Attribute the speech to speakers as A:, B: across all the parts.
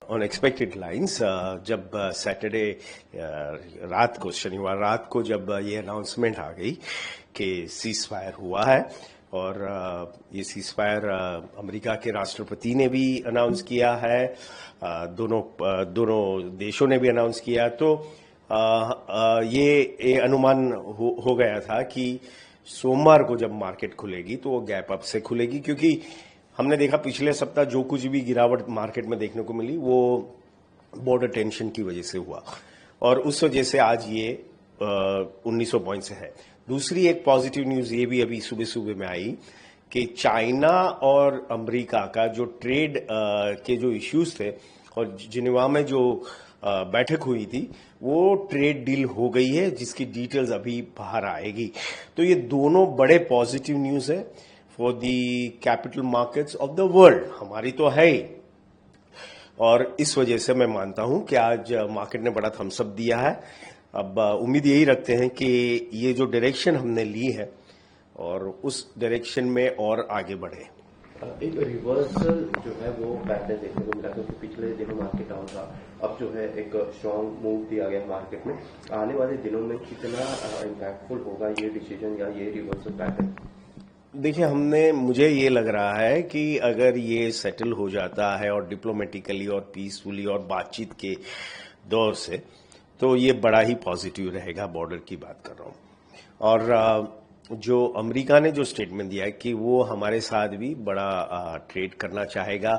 A: On expected lines जब Saturday रात को, शनिवार रात को जब ये अनाउंसमेंट आ गई कि सीज फायर हुआ है और ये सीज फायर अमेरिका के राष्ट्रपति ने भी अनाउंस किया है, दोनों देशों ने भी अनाउंस किया, तो ये अनुमान हो गया था कि सोमवार को जब मार्केट खुलेगी तो वो गैप अप से खुलेगी, क्योंकि हमने देखा पिछले सप्ताह जो कुछ भी गिरावट मार्केट में देखने को मिली वो बॉर्डर टेंशन की वजह से हुआ और उस वजह से आज ये 1900 पॉइंट से है। दूसरी एक पॉजिटिव न्यूज ये भी अभी सुबह सुबह में आई कि चाइना और अमेरिका का जो ट्रेड के जो इश्यूज थे और जिनेवा में जो बैठक हुई थी वो ट्रेड डील हो गई है, जिसकी डिटेल्स अभी बाहर आएगी। तो ये दोनों बड़े पॉजिटिव न्यूज है for the capital markets of the world, हमारी तो है ही, और इस वजह से मैं मानता हूं कि आज मार्केट ने बड़ा थम्स अप दिया है। अब उम्मीद यही रखते हैं कि ये जो डायरेक्शन हमने ली है और उस डायरेक्शन में और आगे बढ़े।
B: एक रिवर्सल जो है वो पैटर्न देखने को मिला, क्योंकि पिछले दिनों मार्केट डाउन था, अब जो है एक स्ट्रॉन्ग मूव दिया गया मार्केट में। आने वाले दिनों में कितना इम्पैक्टफुल होगा ये डिसीजन या ये रिवर्सल पैटर्न?
A: देखिए, मुझे ये लग रहा है कि अगर ये सेटल हो जाता है और डिप्लोमेटिकली और पीसफुली और बातचीत के दौर से, तो ये बड़ा ही पॉजिटिव रहेगा। बॉर्डर की बात कर रहा हूं। और जो अमेरिका ने जो स्टेटमेंट दिया है कि वो हमारे साथ भी बड़ा ट्रेड करना चाहेगा,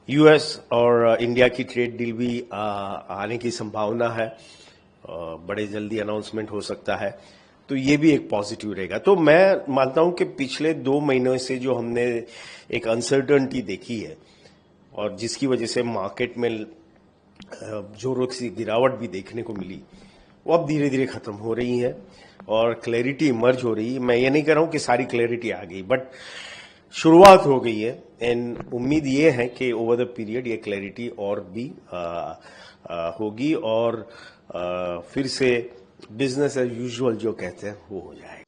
A: यूएस और इंडिया की ट्रेड डील भी आने की संभावना है, बड़े जल्दी अनाउंसमेंट हो सकता है, तो ये भी एक पॉजिटिव रहेगा। तो मैं मानता हूं कि पिछले 2 महीनों से जो हमने एक अनसर्टनिटी देखी है और जिसकी वजह से मार्केट में जोरों की गिरावट भी देखने को मिली, वो अब धीरे धीरे खत्म हो रही है और क्लैरिटी इमर्ज हो रही है। मैं ये नहीं कह रहा हूं कि सारी क्लैरिटी आ गई, बट शुरुआत हो गई है एंड उम्मीद ये है कि ओवर द पीरियड ये क्लैरिटी और भी होगी और फिर से बिजनेस एज यूजुअल जो कहते हैं वो हो जाएगा।